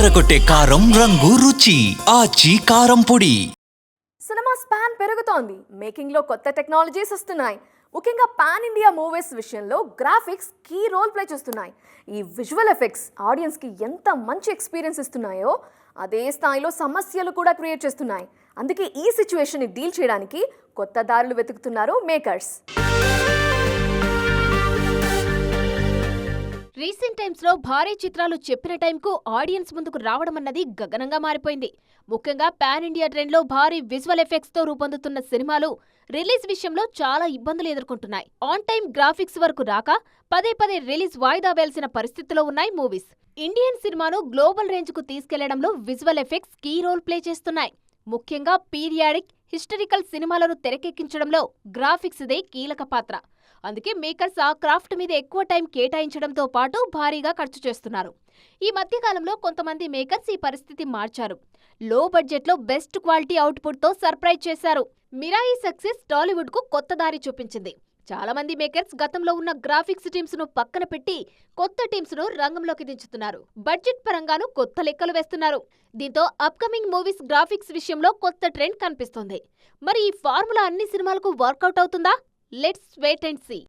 అదరగొట్టే కారం రంగు రుచి ఆచి కారం పొడి. సినిమా స్పాన్ పెరుగుతోంది. మేకింగ్లో కొత్త టెక్నాలజీస్ వస్తున్నాయి. ముఖ్యంగా పాన్ ఇండియా మూవీస్ విషయంలో గ్రాఫిక్స్ కీ రోల్ ప్లే చేస్తున్నాయి. ఈ విజువల్ ఎఫెక్ట్స్ ఆడియన్స్కి ఎంత మంచి ఎక్స్పీరియన్స్ ఇస్తున్నాయో అదే స్థాయిలో సమస్యలు కూడా క్రియేట్ చేస్తున్నాయి. అందుకే ఈ సిచ్యువేషన్ని డీల్ చేయడానికి కొత్త దారులు వెతుకుతున్నారు మేకర్స్. రీసెంట్ టైమ్స్ లో భారీ చిత్రాలు చెప్పిన టైంకు ఆడియన్స్ ముందుకు రావడం అన్నది గగనంగా మారిపోయింది. ముఖ్యంగా పాన్ ఇండియా ట్రెండ్ లో భారీ విజువల్ ఎఫెక్ట్స్ తో రూపొందుతున్న సినిమాలు రిలీజ్ విషయంలో చాలా ఇబ్బందులు ఎదుర్కొంటున్నాయి. ఆన్ టైం గ్రాఫిక్స్ వరకు రాక పదే పదే రిలీజ్ వాయిదా వేయాల్సిన పరిస్థితిలో ఉన్నాయి మూవీస్. ఇండియన్ సినిమాను గ్లోబల్ రేంజ్ కు తీసుకెళ్లడంలో visual effects key role play చేస్తున్నాయి. ముఖ్యంగా పీరియాడిక్, హిస్టరికల్ సినిమాలను తెరకెక్కించడంలో గ్రాఫిక్స్ దే కీలక పాత్ర. అందుకే మేకర్స్ ఆ క్రాఫ్ట్ మీద ఎక్కువ టైం కేటాయించడంతో పాటు భారీగా ఖర్చు చేస్తున్నారు. ఈ మధ్యకాలంలో కొంతమంది మేకర్స్ ఈ పరిస్థితి మార్చారు. లో బడ్జెట్లో బెస్ట్ క్వాలిటీ అవుట్పుట్తో సర్ప్రైజ్ చేశారు. మిరాయి సక్సెస్ టాలీవుడ్ కు కొత్త దారి చూపించింది. చాలా మంది మేకర్స్ గతంలో ఉన్న గ్రాఫిక్స్ టీమ్స్ ను పక్కన పెట్టి కొత్త టీమ్స్ ను రంగంలోకి దించుతున్నారు. బడ్జెట్ పరంగాను కొత్త లెక్కలు వేస్తున్నారు. దీంతో అప్కమింగ్ మూవీస్ గ్రాఫిక్స్ విషయంలో కొత్త ట్రెండ్ కనిపిస్తోంది. మరి ఈ ఫార్ములా అన్ని సినిమాలకు వర్కౌట్ అవుతుందా? Let's wait and see.